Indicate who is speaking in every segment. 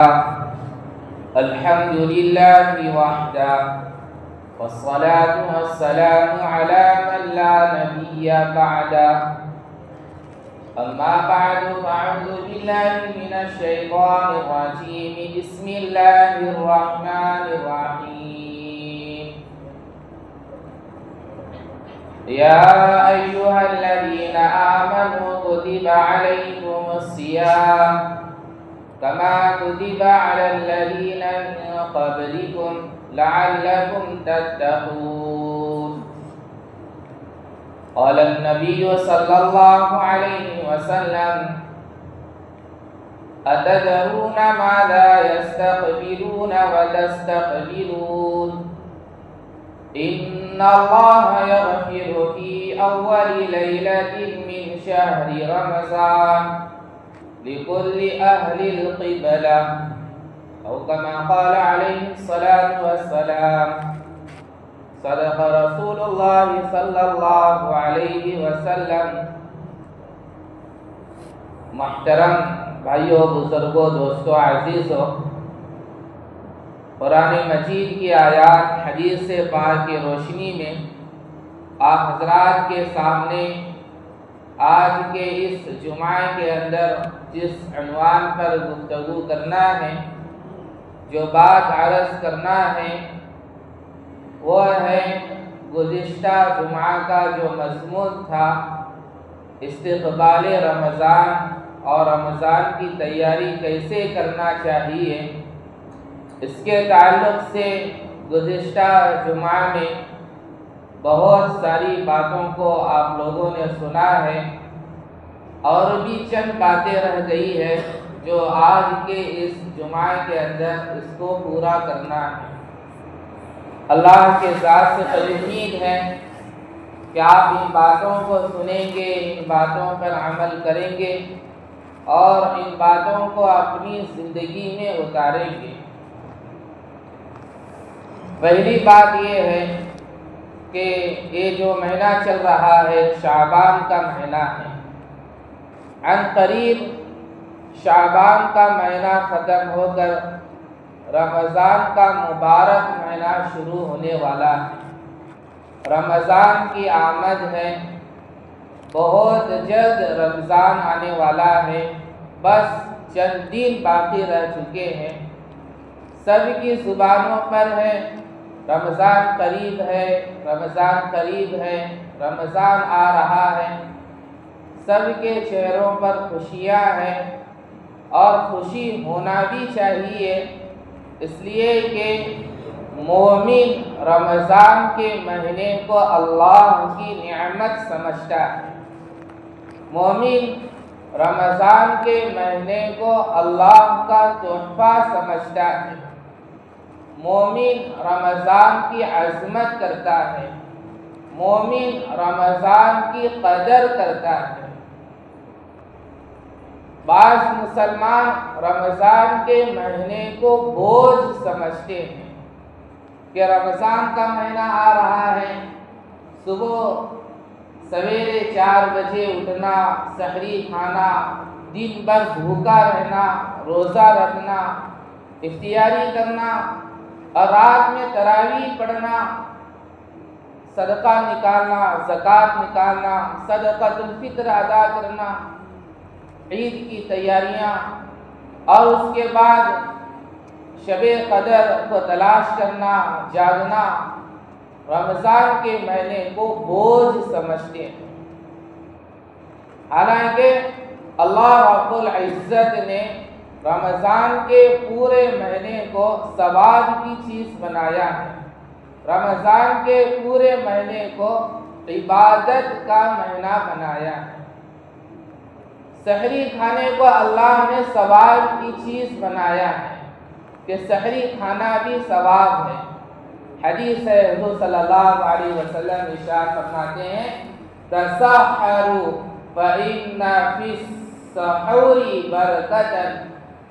Speaker 1: الحمد لله وحده والصلاة والسلام على من لا نبي بعده أما بعد فأعوذ بالله من الشيطان الرجيم بسم الله الرحمن الرحيم يا أيها الذين آمنوا كتب عليكم الصيام كما كتب على الذين من قبلكم لعلكم تتقون قال النبي صلى الله عليه وسلم أتدرون ماذا يستقبلون وتستقبلون إن الله يغفر في أول ليلة من شهر رمضان لكل أهل القبلة أو كما قال عليه الصلاة والسلام صدق رسول الله صلى الله عليه وسلم۔ محترم بھائیوں، بزرگوں، دوستوں، عزیزوں، قرآن مجید کی آیات حدیث پاک کی روشنی میں آپ حضرات کے سامنے آج کے اس جمعہ کے اندر جس عنوان پر گفتگو کرنا ہے، جو بات عرض کرنا ہے، وہ ہے گزشتہ جمعہ کا جو مضمون تھا، استقبال رمضان اور رمضان کی تیاری کیسے کرنا چاہیے۔ اس کے تعلق سے گزشتہ جمعہ میں بہت ساری باتوں کو آپ لوگوں نے سنا ہے، اور بھی چند باتیں رہ گئی ہے جو آج کے اس جمعہ کے اندر اس کو پورا کرنا ہے۔ اللہ کے ذات سے امید ہے کہ آپ ان باتوں کو سنیں گے، ان باتوں پر عمل کریں گے اور ان باتوں کو اپنی زندگی میں اتاریں گے۔ پہلی بات یہ ہے کہ یہ جو مہینہ چل رہا ہے شعبان کا مہینہ ہے، عن قریب شعبان کا مہینہ ختم ہو کر رمضان کا مبارک مہینہ شروع ہونے والا ہے۔ رمضان کی آمد ہے، بہت جلد رمضان آنے والا ہے، بس چند دن باقی رہ چکے ہیں۔ سب کی زبانوں پر ہے رمضان قریب ہے، رمضان قریب ہے، رمضان آ رہا ہے۔ سب کے چہروں پر خوشیاں ہیں، اور خوشی ہونا بھی چاہیے، اس لیے کہ مومن رمضان کے مہینے کو اللہ کی نعمت سمجھتا ہے۔ مومن رمضان کے مہینے کو اللہ کا تحفہ سمجھتا ہے۔ مومن رمضان کی عظمت کرتا ہے، مومن رمضان کی قدر کرتا ہے۔ بعض مسلمان رمضان کے مہینے کو بوجھ سمجھتے ہیں کہ رمضان کا مہینہ آ رہا ہے، صبح سویرے 4 بجے اٹھنا، سحری کھانا، دن بھر بھوکا رہنا، روزہ رکھنا، افطاری کرنا، اور رات میں تراویح پڑھنا، صدقہ نکالنا، زکوٰۃ نکالنا، صدقۃ الفطر ادا کرنا، عید کی تیاریاں، اور اس کے بعد شب قدر کو تلاش کرنا، جاگنا، رمضان کے مہینے کو بوجھ سمجھتے ہیں۔ حالانکہ اللہ رب العزت نے رمضان کے پورے مہینے کو ثواب کی چیز بنایا ہے، رمضان کے پورے مہینے کو عبادت کا مہینہ بنایا ہے۔ سحری کھانے کو اللہ نے ثواب کی چیز بنایا ہے کہ سحری کھانا بھی ثواب ہے۔ حدیث ہے، حضور صلی اللہ علیہ وسلم ارشاد فرماتے ہیں، تسحروا فإن فی السحور برکۃ،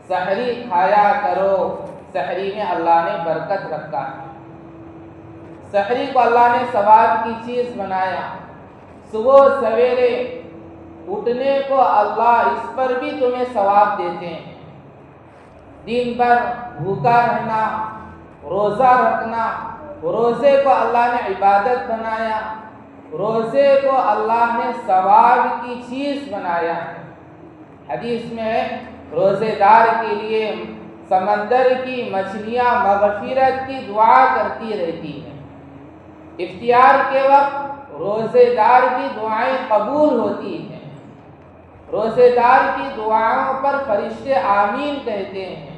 Speaker 1: سحری کھایا کرو، سحری میں اللہ نے برکت رکھا ہے۔ سحری کو اللہ نے ثواب کی چیز بنایا۔ صبح سویرے اٹھنے کو اللہ اس پر بھی تمہیں ثواب دیتے ہیں۔ دن بھر بھوکا رہنا، روزہ رکھنا، روزے کو اللہ نے عبادت بنایا، روزے کو اللہ نے ثواب کی چیز بنایا ہے۔ حدیث میں ہے روزے دار کے لیے سمندر کی مچھلیاں مغفرت کی دعا کرتی رہتی ہیں۔ افطار کے وقت روزے دار کی دعائیں قبول ہوتی ہیں، روزے دار کی دعاؤں پر فرشتے آمین کہتے ہیں،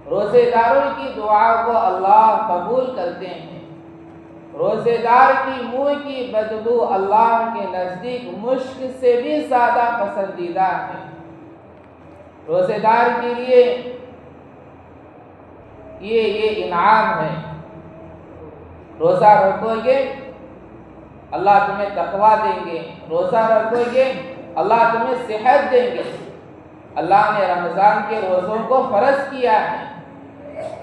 Speaker 1: روزے داروں کی دعا کو اللہ قبول کرتے ہیں۔ روزے دار کی منہ کی بدبو اللہ کے نزدیک مشک سے بھی زیادہ پسندیدہ ہے۔ روزے دار کے لیے یہ انعام ہے، روزہ رکھو گے اللہ تمہیں تقویٰ دیں گے، روزہ رکھو گے اللہ تمہیں صحت دیں گے۔ اللہ نے رمضان کے روزوں کو فرض کیا ہے،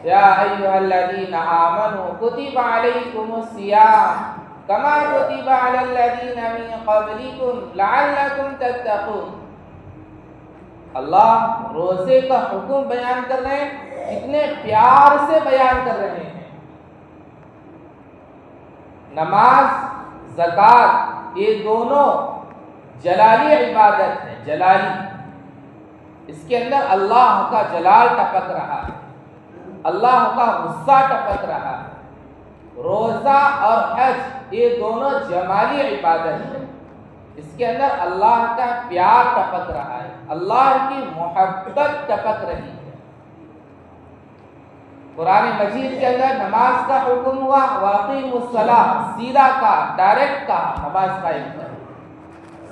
Speaker 1: یا ایھا الذین آمنوا کتب علیکم الصیام کما کتب علی الذین من قبلکم لعلکم تتقون۔ اللہ روزے کا حکم بیان کر رہے ہیں، کتنے پیار سے بیان کر رہے ہیں۔ نماز، زکوٰۃ یہ دونوں جلالی عبادت ہے، جلالی، اس کے اندر اللہ کا جلال ٹپک رہا ہے، اللہ کا غصہ ٹپک رہا ہے۔ روزہ اور حج یہ دونوں جمالی عبادت ہے، اس کے اندر اللہ کا پیار ٹپک رہا ہے، اللہ کی محبت ٹپک رہی ہے۔ قرآن مجید کے اندر نماز کا حکم ہوا، واقیموا الصلاۃ، سیدھا کہا، ڈائریکٹ کہا، نماز قائم کرو۔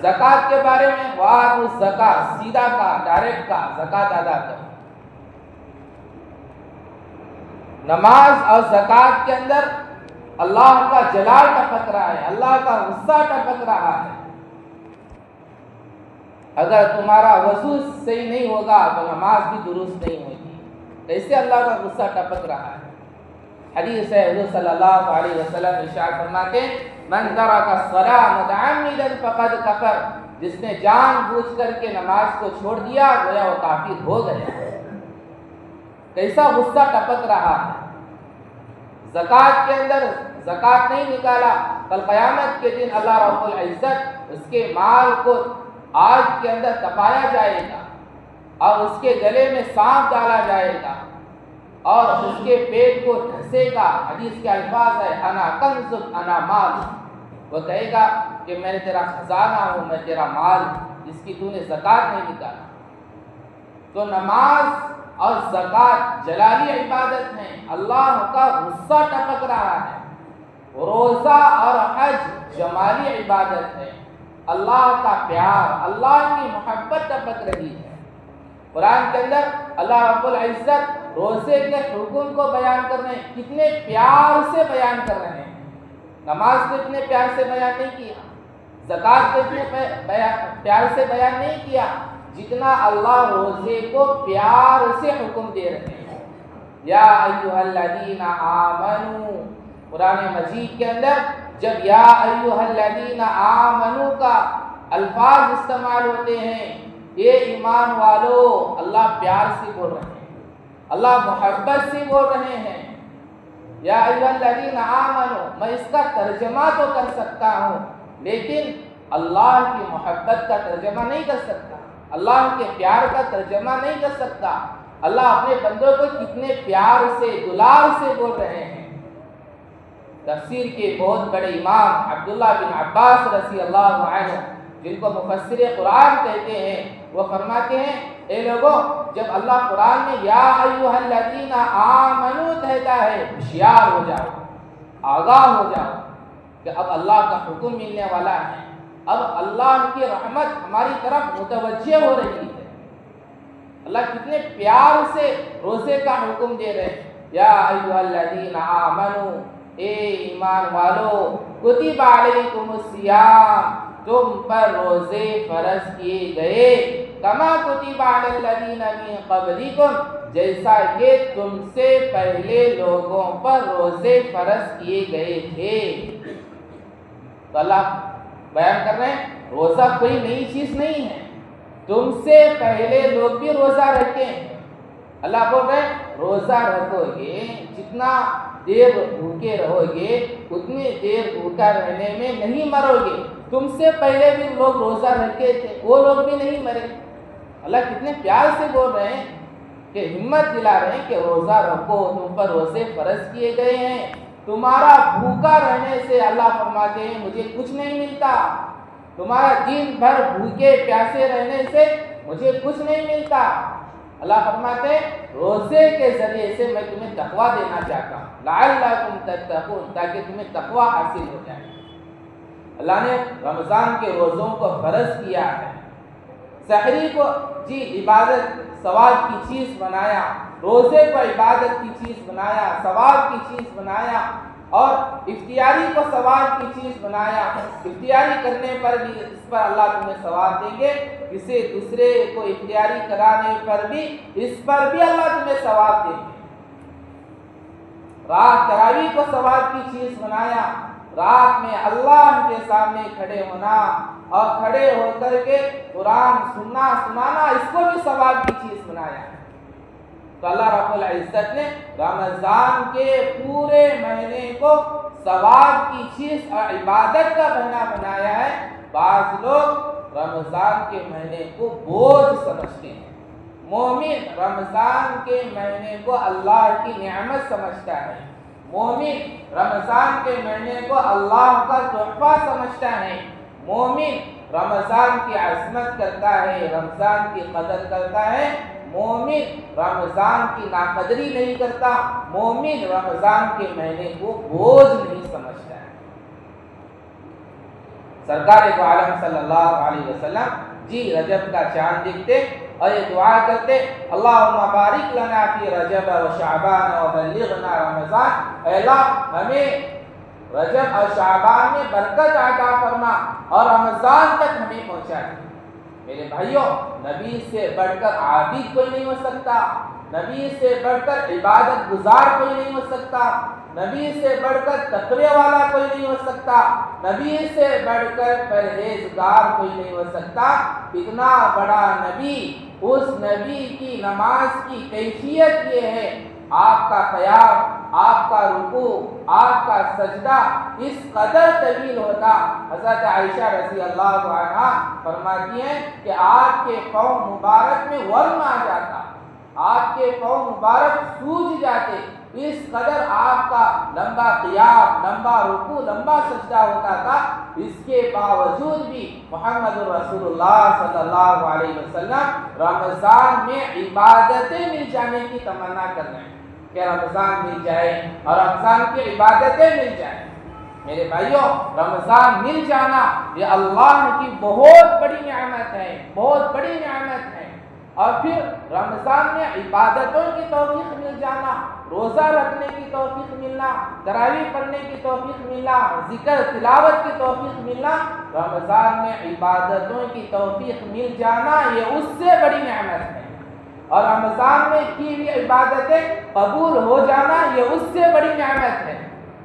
Speaker 1: زکوٰۃ کے بارے میں وآتوا الزکاۃ، سیدھا کہا، ڈائریکٹ کہا، زکوٰۃ ادا کرو۔ نماز اور زکوٰۃ کے اندر اللہ کا جلال ٹپک رہا ہے، اللہ کا غصہ ٹپک رہا ہے۔ اگر تمہارا وضو صحیح نہیں ہوگا تو نماز بھی درست نہیں ہوگی، کیسے اللہ کا غصہ ٹپک رہا ہے۔ حدیث ہے، حضور صلی اللہ علیہ وسلم ارشاد فرماتے ہیں، من ترک الصلاۃ متعمدا فقد کفر، جس نے جان بوجھ کر کے نماز کو چھوڑ دیا گویا وہ کافر ہو گیا۔ کیسا غصہ ٹپک رہا ہے۔ زکوٰۃ کے اندر زکوٰۃ نہیں نکالا، کل قیامت کے دن اللہ رب العزت اس کے مال کو آگ کے اندر تپایا جائے گا اور اس کے گلے میں سانپ ڈالا جائے گا اور اس کے پیٹ کو ڈھسے گا۔ حدیث کے الفاظ ہے، انا کنز انا مال، وہ کہے گا کہ میں تیرا خزانہ ہوں، میں تیرا مال جس کی تو نے زکوٰۃ نہیں نکالا۔ تو نماز اور زکوٰۃ جلالی عبادت ہیں، اللہ کا غصہ ٹپک رہا ہے۔ روزہ اور حج جمالی عبادت ہے، اللہ کا پیار، اللہ کی محبت ٹپک رہی ہے۔ قرآن کے اندر اللہ رب العزت روزے کے حکم کو بیان کر رہے ہیں، کتنے پیار سے بیان کر رہے ہیں۔ نماز کو اتنے پیار سے بیان نہیں کیا، زکوٰۃ کو اتنے پیار سے بیان نہیں کیا جتنا اللہ روزے کو پیار سے حکم دے رہے ہیں۔ یا ایھا الذین آمنوا، قرآن مجید کے اندر جب یا ایھا الذین آمنوا کا الفاظ استعمال ہوتے ہیں، یہ ایمان والو، اللہ پیار سے بول رہے ہیں، اللہ محبت سے بول رہے ہیں۔ یا ایھا الذین آمنوا، میں اس کا ترجمہ تو کر سکتا ہوں لیکن اللہ کی محبت کا ترجمہ نہیں کر سکتا، اللہ کے پیار کا ترجمہ نہیں کر سکتا۔ اللہ اپنے بندوں کو کتنے پیار سے، دلال سے بول رہے ہیں۔ تفسیر کے بہت بڑے امام عبداللہ بن عباس رضی اللہ عنہ، جن کو مفسر قرآن کہتے ہیں، وہ فرماتے ہیں، اے لوگوں، جب اللہ قرآن میں یا ایھا الذین آمنوا کہتا ہے، ہوشیار ہو جاؤ، آگاہ ہو جاؤ کہ اب اللہ کا حکم ملنے والا ہے، اب اللہ کی رحمت ہماری طرف متوجہ ہو رہی ہے۔ اللہ کتنے پیار سے روزے کا حکم دے رہے ہیں، یا ایھا الذین آمنوا، اے ایمان والو، کتب علیکم الصیام، تم پر روزے فرض کیے گئے، کما کتب علی الذین من قبلکم، جیسا کہ تم سے پہلے لوگوں پر روزے فرض کیے گئے تھے۔ تو اللہ بیان کر رہے ہیں روزہ کوئی نئی چیز نہیں ہے، تم سے پہلے لوگ بھی روزہ رکھے ہیں۔ اللہ بول رہے روزہ رکھو گے، جتنا دیر بھوکے رہو گے اتنی دیر بھوکا رہنے میں نہیں مرو گے۔ تم سے پہلے بھی لوگ روزہ رکھے تھے، وہ لوگ بھی نہیں مرے۔ اللہ کتنے پیار سے بول رہے ہیں کہ ہمت دلا رہے ہیں کہ روزہ رکھو، تم پر روزے فرض کیے گئے ہیں۔ تمہارا بھوکا رہنے سے اللہ فرماتے ہیں مجھے کچھ نہیں ملتا، تمہارا دن بھر بھوکے پیاسے رہنے سے مجھے کچھ نہیں ملتا۔ اللہ فرماتے ہیں روزے کے ذریعے سے میں تمہیں تقویٰ دینا چاہتا ہوں، لعلکم تتقون، تاکہ تمہیں تقویٰ حاصل ہو جائے۔ اللہ نے رمضان کے روزوں کو فرض کیا ہے، سحری کو عبادت ثواب کی چیز بنایا، روزے کو عبادت کی چیز بنایا، ثواب کی چیز بنایا، اور افطاری کو ثواب کی چیز بنایا۔ افطاری کرنے پر بھی اس پر اللہ تمہیں ثواب دیں گے، کسی دوسرے کو افطاری کرانے پر بھی اس پر بھی اللہ تمہیں ثواب دیں گے۔ رات تراویح کو ثواب کی چیز بنایا، رات میں اللہ کے سامنے کھڑے ہونا اور کھڑے ہو کر کے قرآن سنانا اس کو بھی ثواب کی چیز بنایا ہے۔ تو اللہ رب العزت نے رمضان کے پورے مہینے کو ثواب کی چیز اور عبادت کا مہینہ بنایا ہے۔ بعض لوگ رمضان کے مہینے کو بوجھ سمجھتے ہیں، مومن رمضان کے مہینے کو اللہ کی نعمت سمجھتا ہے، مومن رمضان کے مہینے کو اللہ کا تحفہ سمجھتا ہے، مومن رمضان کی عظمت کرتا ہے، رمضان کی قدر کرتا ہے، مومن رمضان کی ناقدری نہیں کرتا، مومن رمضان کے مہینے کو بوجھ نہیں سمجھتا ہے۔ سرکار دو عالم صلی اللہ علیہ وسلم رجب کا چاند دیکھتے اور یہ دعا کرتے اللہم بارک لنا فی رجب و شعبان و بلغنا رمضان، اے اللہ ہمیں رجب اور شعبان میں برکت عطا فرما اور رمضان تک ہمیں پہنچا دے۔ میرے بھائیوں، نبی سے بڑھ کر عابد کوئی نہیں ہو سکتا، نبی سے بڑھ کر عبادت گزار کوئی نہیں ہو سکتا، نبی سے بڑھ کر تقوی والا کوئی نہیں ہو سکتا، نبی سے بڑھ کر پرہیزگار کوئی نہیں ہو سکتا۔ اتنا بڑا نبی، اس نبی کی نماز کی کیفیت یہ ہے، آپ کا قیام، آپ کا رکوع، آپ کا سجدہ اس قدر طویل ہوتا۔ حضرت عائشہ رضی اللہ عنہا فرماتی ہیں کہ آپ کے پاؤں مبارک میں ورم آ جاتا، آپ کے پاؤں مبارک سوج جاتے، اس قدر آپ کا لمبا قیام، لمبا رکوع، لمبا سجدہ ہوتا تھا۔ اس کے باوجود بھی محمد رسول اللہ صلی اللہ علیہ وسلم رمضان میں عبادتیں مل جانے کی تمنا کر رہے ہیں کہ رمضان مل جائے اور رمضان کی عبادتیں مل جائیں۔ میرے بھائیوں، رمضان مل جانا یہ اللہ کی بہت بڑی نعمت ہے، بہت بڑی نعمت ہے۔ اور پھر رمضان میں عبادتوں کی توفیق مل جانا، روزہ رکھنے کی توفیق ملنا، تراویح پڑھنے کی توفیق ملنا، ذکر تلاوت کی توفیق ملنا، رمضان میں عبادتوں کی توفیق مل جانا یہ اس سے بڑی نعمت ہے۔ اور رمضان میں کی ہوئی عبادتیں قبول ہو جانا یہ اس سے بڑی نعمت ہے۔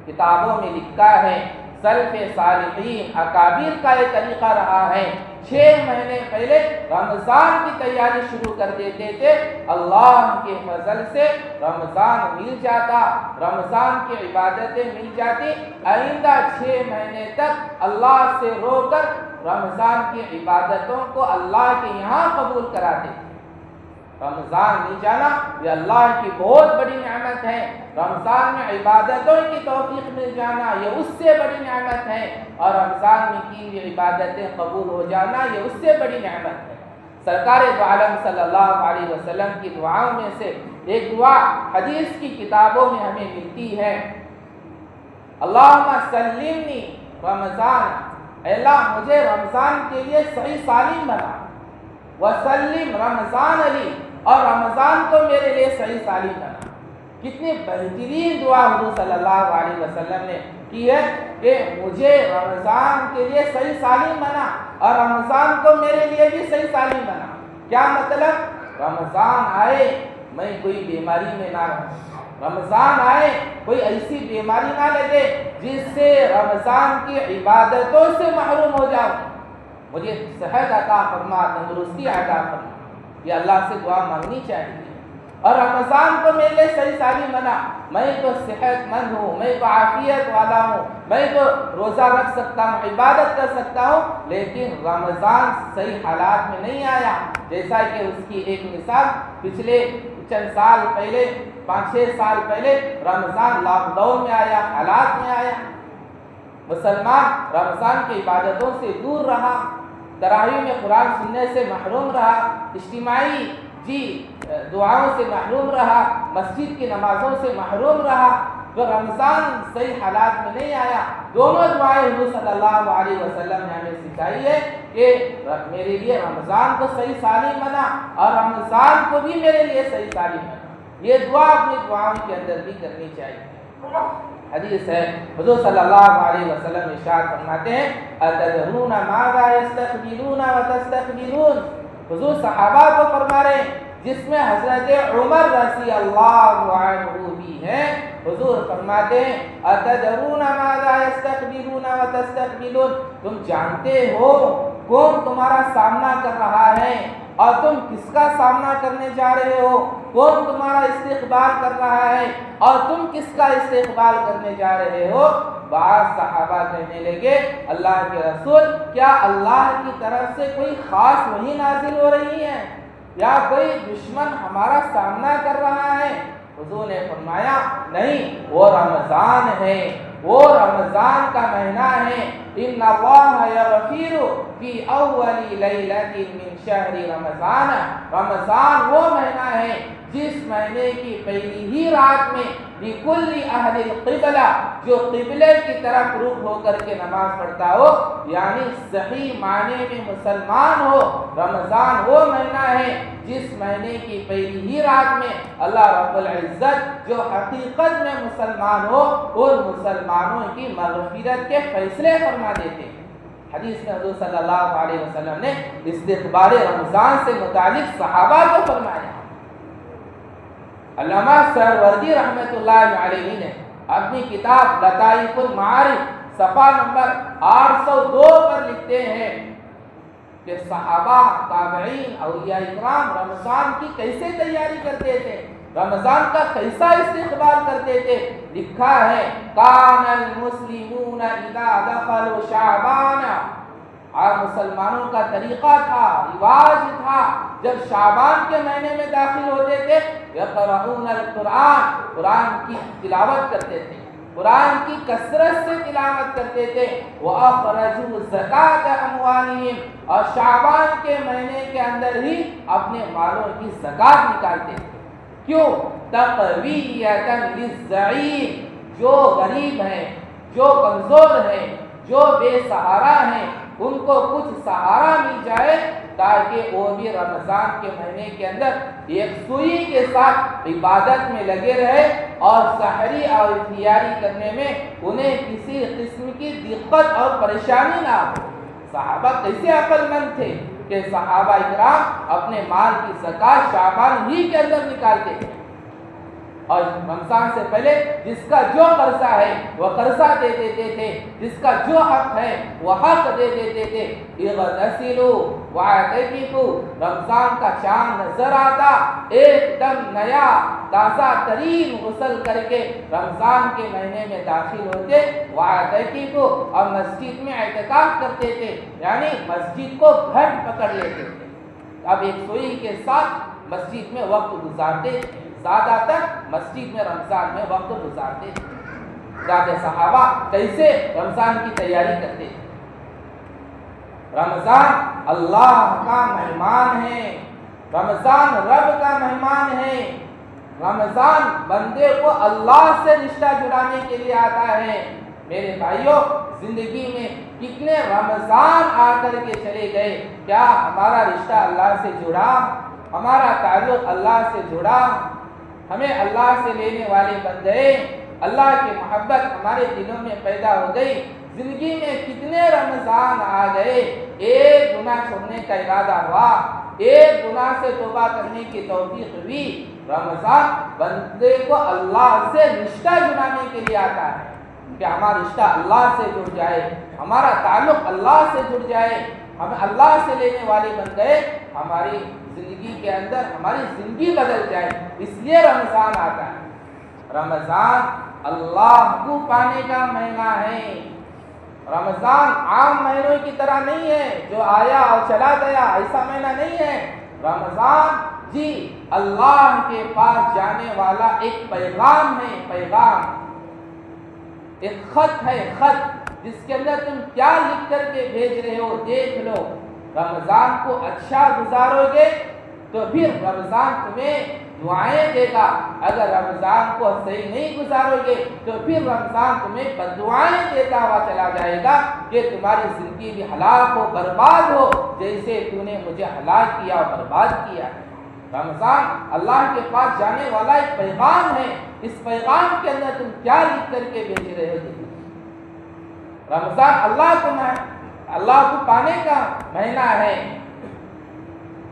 Speaker 1: کتابوں میں لکھا ہے سلف صالحین اکابر کا یہ طریقہ رہا ہے، 6 مہینے پہلے رمضان کی تیاری شروع کر دیتے تھے، اللہ کے فضل سے رمضان مل جاتا، رمضان کی عبادتیں مل جاتی، آئندہ 6 مہینے تک اللہ سے رو کر رمضان کی عبادتوں کو اللہ کے یہاں قبول کراتے تھے۔ رمضان مل جانا یہ اللہ کی بہت بڑی نعمت ہے، رمضان میں عبادتوں کی توفیق مل جانا یہ اس سے بڑی نعمت ہے، اور رمضان میں کی ہوئی عبادتیں قبول ہو جانا یہ اس سے بڑی نعمت ہے۔ سرکار دو عالم صلی اللہ علیہ وسلم کی دعاؤں میں سے ایک دعا حدیث کی کتابوں میں ہمیں ملتی ہے، اللہم سلمنی رمضان، اے اللہ مجھے رمضان کے لیے صحیح سالم بنا، وسلم رمضان علی، اور رمضان کو میرے لیے صحیح سالم بنا۔ کتنی بہترین دعا حضور صلی اللہ علیہ وسلم نے کی ہے کہ مجھے رمضان کے لیے صحیح سالم بنا اور رمضان کو میرے لیے بھی صحیح سالم بنا۔ کیا مطلب؟ رمضان آئے میں کوئی بیماری میں نہ رہوں، رمضان آئے کوئی ایسی بیماری نہ لگے جس سے رمضان کی عبادتوں سے محروم ہو جاؤں، مجھے صحت عطا فرما، تندرستی عطا فرما۔ یہ اللہ سے دعا مانگنی چاہیے۔ اور رمضان کو میرے لیے صحیح سالی منا، میں تو صحت مند ہوں، میں تو عافیت والا ہوں، میں تو روزہ رکھ سکتا ہوں، عبادت کر سکتا ہوں، لیکن رمضان صحیح حالات میں نہیں آیا۔ جیسا کہ اس کی ایک مثال پچھلے چند سال پہلے 5-6 سال پہلے رمضان لاک ڈاؤن میں آیا، حالات میں آیا، مسلمان رمضان کی عبادتوں سے دور رہا، تراویح میں قرآن سننے سے محروم رہا، اجتماعی دعاؤں سے محروم رہا، مسجد کی نمازوں سے محروم رہا، تو رمضان صحیح حالات میں نہیں آیا۔ دونوں دعائیں حضور صلی اللہ علیہ وسلم نے ہمیں سکھائی ہے کہ میرے لیے رمضان کو صحیح سالی منا اور رمضان کو بھی میرے لیے صحیح سالی منا۔ یہ دعا اپنی دعاؤں کے اندر بھی کرنی چاہیے۔ حدیث ہے، حضور صلی اللہ علیہ وسلم ارشاد فرماتے ہیں اتدرون ماذا یستقبلون وتستقبلون، حضور صحابہ کو فرما رہے ہیں جس میں حضرت عمر رضی اللہ عنہ بھی ہیں۔ حضور فرماتے ہیں اتدرون ماذا یستقبلون وتستقبلون، تم جانتے ہو کون تمہارا سامنا کر رہا ہے اور تم کس کا سامنا کرنے جا رہے ہو، کون تمہارا استقبال کر رہا ہے اور تم کس کا استقبال کرنے جا رہے ہو؟ بعض صحابہ کہنے لگے اللہ کے رسول، کیا اللہ کی طرف سے کوئی خاص وحی نازل ہو رہی ہے یا کوئی دشمن ہمارا سامنا کر رہا ہے؟ حضور نے فرمایا نہیں، وہ رمضان ہے، وہ رمضان کا مہینہ ہے۔ ان اللہ یغفر فی اول لیلۃ من شہر رمضان، رمضان وہ مہینہ ہے جس مہینے کی پہلی ہی رات میں لکل اہل القبلہ، جو قبلے کی طرف رخ ہو کر کے نماز پڑھتا ہو، یعنی صحیح معنی میں مسلمان ہو، رمضان وہ مہینہ ہے جس مہینے کی پہلی ہی رات میں اللہ رب العزت جو حقیقت میں مسلمان ہو ان مسلمانوں کی مغفرت کے فیصلے فرما دیتے ہیں۔ حدیث میں حضور صلی اللہ علیہ وسلم نے استقبال رمضان سے متعلق صحابہ کو فرمایا۔ علامہ سہروردی رحمۃ اللہ علیہ نے اپنی کتاب لطائف المعارف صفحہ نمبر 802 پر لکھتے ہیں کہ صحابہ، تابعین، اولیاء اکرام رمضان کی کیسے تیاری کرتے تھے، رمضان کا کیسا استقبال کرتے تھے۔ لکھا ہے کان المسلمون اذا دخلوا شعبان، اور مسلمانوں کا طریقہ تھا، رواج تھا، جب شعبان کے مہینے میں داخل ہوتے تھے یقرؤون القرآن، قرآن کی تلاوت کرتے تھے، قرآن کی کثرت سے تلاوت کرتے تھے۔ وَأَخْرَجُوا زَكَاةَ أَمْوَالِهِمْ، اور شعبان کے مہینے کے اندر ہی اپنے مالوں کی زکوٰۃ نکالتے تھے۔ کیوں؟ تَقْوِيَّةً لِلضَّعِيفِ، جو غریب ہیں، جو کمزور ہیں، جو بے سہارا ہیں، ان کو کچھ سہارا مل جائے تاکہ وہ بھی رمضان کے مہینے کے اندر ایک سوئی کے ساتھ عبادت میں لگے رہے اور سحری اور افطاری کرنے میں انہیں کسی قسم کی دقت اور پریشانی نہ ہو۔ صحابہ کیسے عقل مند تھے کہ صحابہ اکرام اپنے مال کی زکوٰۃ شعبان ہی کے اندر نکالتے تھے، اور رمضان سے پہلے جس کا جو قرضہ ہے وہ قرضہ دے دیتے تھے، جس کا جو حق ہے وہ حق دے دیتے تھے۔ اغتسلوا واعتکفوا، رمضان کا چاند نظر آتا ایک دم نیا تازہ ترین غسل کر کے رمضان کے مہینے میں داخل ہوتے، واعتکفوا، اور مسجد میں اعتکاف کرتے تھے، یعنی مسجد کو گھٹ پکڑ لیتے تھے۔ اب ایک سوئی کے ساتھ مسجد میں وقت گزارتے تھے، زیادہ تر مسجد میں رمضان میں وقت گزارتے تھے۔ زیادہ صحابہ کیسے رمضان کی تیاری کرتے تھے؟ رمضان اللہ کا مہمان ہے، رمضان رب کا مہمان ہے، رمضان بندے کو اللہ سے رشتہ جڑانے کے لیے آتا ہے۔ میرے بھائیوں، زندگی میں کتنے رمضان آ کر کے چلے گئے، کیا ہمارا رشتہ اللہ سے جڑا؟ ہمارا تعلق اللہ سے جڑا؟ ہمیں اللہ سے لینے والے بن گئے، اللہ کی محبت ہمارے دلوں میں پیدا ہو گئی۔ زندگی میں کتنے رمضان آ گئے، ایک گناہ چھوڑنے کا ارادہ ہوا، ایک گناہ سے توبہ کرنے کی توفیق ہوئی۔ رمضان بندے کو اللہ سے رشتہ جڑانے کے لیے آتا ہے کہ ہمارا رشتہ اللہ سے جڑ جائے، ہمارا تعلق اللہ سے جڑ جائے، ہم اللہ سے لینے والے بن گئے، ہماری زندگی کے اندر ہماری زندگی بدل جائے، اس لیے رمضان آتا ہے۔ رمضان اللہ کو پانے کا مہینہ ہے۔ رمضان عام مہینوں کی طرح نہیں ہے جو آیا اور چلا گیا، ایسا مہینہ نہیں ہے۔ رمضان جی اللہ کے پاس جانے والا ایک پیغام ہے، پیغام، ایک خط ہے، خط جس کے اندر تم کیا لکھ کر کے بھیج رہے ہو دیکھ لو۔ رمضان کو اچھا گزارو گے تو پھر رمضان تمہیں دعائیں دے گا، اگر رمضان کو صحیح نہیں گزارو گے تو پھر رمضان تمہیں بددعائیں دیتا ہوا چلا جائے گا کہ تمہاری زندگی بھی ہلاک ہو، برباد ہو، جیسے تو نے مجھے ہلاک کیا اور برباد کیا ہے۔ رمضان اللہ کے پاس جانے والا ایک پیغام ہے، اس پیغام کے اندر تم کیا لکھ کر کے بھیج رہے ہو؟ رمضان اللہ کو پانے کا مہینہ ہے۔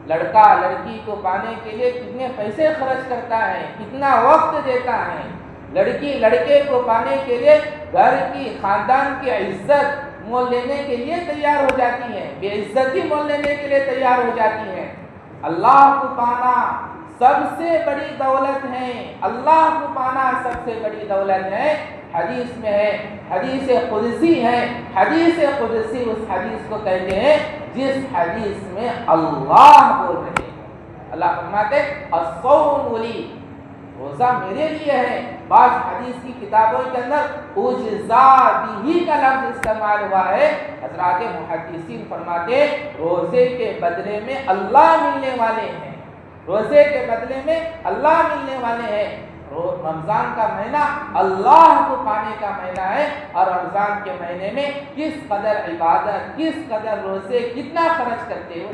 Speaker 1: لڑکا لڑکی کو پانے کے لیے کتنے پیسے خرچ کرتا ہے، کتنا وقت دیتا ہے۔ لڑکی لڑکے کو پانے کے لیے گھر کی، خاندان کی عزت مول لینے کے لیے تیار ہو جاتی ہے، بے عزتی مول لینے کے لیے تیار ہو جاتی ہے۔ اللہ کو پانا سب سے بڑی دولت ہے، اللہ کو پانا سب سے بڑی دولت ہے۔ حدیث میں ہے، حدیث قدسی ہے، حدیث قدسی اس حدیث کو کہتے ہیں جس حدیث میں اللہ بول رہے ہیں۔ اللہ فرماتے الصوم لی، روزہ میرے لیے ہے۔ بعض حدیث کی کتابوں کے اندر اجزا بھی کا لفظ استعمال ہوا ہے۔ حضرات محدثین فرماتے روزے کے بدلے میں اللہ ملنے والے ہیں، روزے کے بدلے میں اللہ ملنے والے ہیں۔ رمضان کا مہینہ اللہ کو پانے کا مہینہ ہے، اور رمضان کے مہینے میں کس قدر عبادت، کس قدر روزے، کتنا خرچ کرتے ہو۔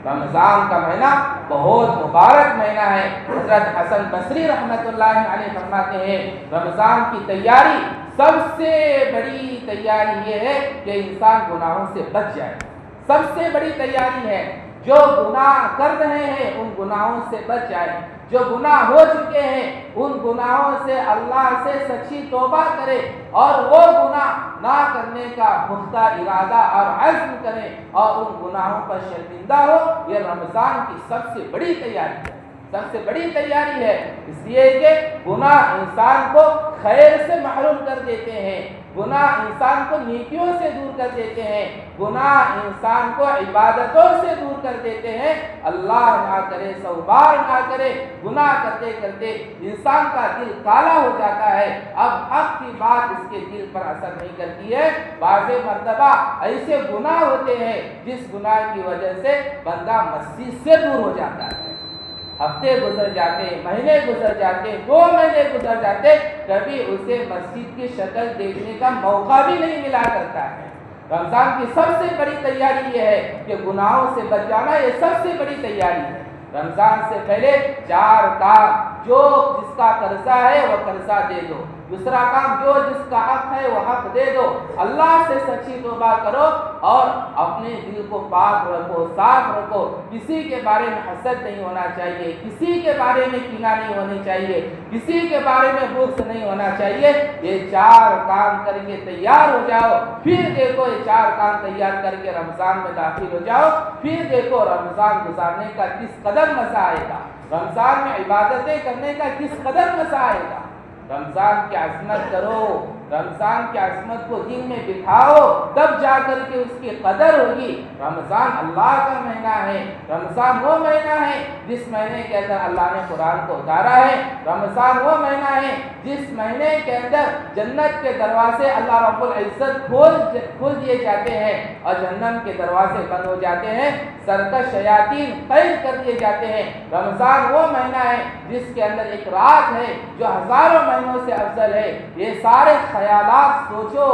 Speaker 1: رمضان کا مہینہ بہت مبارک مہینہ ہے۔ حضرت حسن بصری رحمۃ اللہ علیہ فرماتے ہیں رمضان کی تیاری، سب سے بڑی تیاری یہ ہے کہ انسان گناہوں سے بچ جائے، سب سے بڑی تیاری ہے جو گناہ کر رہے ہیں ان گناہوں سے بچ جائے، جو گناہ ہو چکے ہیں ان گناہوں سے اللہ سے سچی توبہ کرے اور وہ گناہ نہ کرنے کا پختہ ارادہ اور عزم کرے اور ان گناہوں پر شرمندہ ہو۔ یہ رمضان کی سب سے بڑی تیاری ہے، سب سے بڑی تیاری ہے، اس لیے کہ گناہ انسان کو خیر سے محروم کر دیتے ہیں، گناہ انسان کو نیکیوں سے دور کر دیتے ہیں، گناہ انسان کو عبادتوں سے دور کر دیتے ہیں۔ اللہ نہ کرے، سوبار نہ کرے، گناہ کرتے کرتے انسان کا دل کالا ہو جاتا ہے، اب حق کی بات اس کے دل پر اثر نہیں کرتی ہے۔ بعض مرتبہ ایسے گناہ ہوتے ہیں جس گناہ کی وجہ سے بندہ مسجد سے دور ہو جاتا ہے، ہفتے گزر جاتے، مہینے گزر جاتے، 2 مہینے گزر جاتے، کبھی اسے مسجد کی شکل دیکھنے کا موقع بھی نہیں ملا کرتا ہے۔ رمضان کی سب سے بڑی تیاری یہ ہے کہ گناہوں سے بچ جانا، یہ سب سے بڑی تیاری ہے۔ رمضان سے پہلے 4 کام، جو جس کا قرضہ ہے وہ قرضہ دے دو، دوسرا کام جو جس کا حق ہے وہ حق دے دو، اللہ سے سچی توبہ کرو اور اپنے دل کو پاک رکھو، صاف رکھو، کسی کے بارے میں حسد نہیں ہونا چاہیے، کسی کے بارے میں کینہ نہیں ہونی چاہیے، کسی کے بارے میں بغض نہیں ہونا چاہیے۔ یہ 4 کام کر کے تیار ہو جاؤ، پھر دیکھو یہ 4 کام تیار کر کے رمضان میں داخل ہو جاؤ، پھر دیکھو رمضان گزارنے کا کس قدر مزہ آئے گا، رمضان میں عبادتیں کرنے کا کس قدر مزہ آئے گا۔ رمضان کی عظمت کرو، رمضان کی عظمت کو دل میں بٹھاؤ، تب جا کر کے اس کی قدر ہوگی۔ رمضان اللہ کا مہینہ ہے، رمضان وہ مہینہ ہے جس مہینے کے اندر اللہ نے قرآن کو اتارا ہے، رمضان وہ مہینہ ہے جس مہینے کے اندر جنت کے دروازے اللہ رب العزت کھول دیے جاتے ہیں اور جہنم کے دروازے بند ہو جاتے ہیں، سرکش شیاطین قید کر دیے جاتے ہیں۔ رمضان وہ مہینہ ہے جس کے اندر ایک رات ہے جو ہزاروں مہینوں سے افضل ہے۔ یہ سارے خیالات سوچو،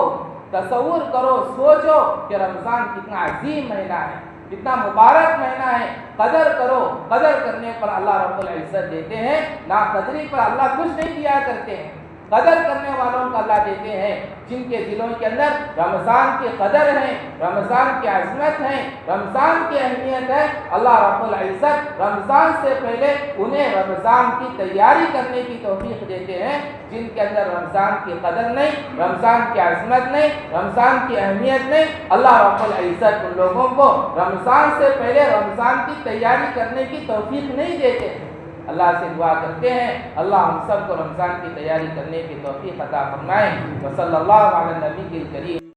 Speaker 1: تصور کرو، سوچو کہ رمضان کتنا عظیم مہینہ ہے، کتنا مبارک مہینہ ہے، قدر کرو۔ قدر کرنے پر اللہ رب العزت دیتے ہیں، ناقدری پر اللہ کچھ نہیں دیا کرتے ہیں۔ قدر کرنے والوں کو اللہ دیتے ہیں جن کے دلوں کے اندر رمضان کی قدر ہے، رمضان کی عظمت ہے، رمضان کی اہمیت ہے۔ اللہ رب العزت رمضان سے پہلے انہیں رمضان کی تیاری کرنے کی توفیق دیتے ہیں۔ جن کے اندر رمضان کی قدر نہیں، رمضان کی عظمت نہیں، رمضان کی اہمیت نہیں، اللہ رب العزت ان لوگوں کو رمضان سے پہلے رمضان کی تیاری کرنے کی توفیق نہیں دیتے ہیں۔ اللہ سے دعا کرتے ہیں اللہ ہم سب کو رمضان کی تیاری کرنے کی توفیق عطا فرمائے۔ وصلی اللہ علی نبی الکریم۔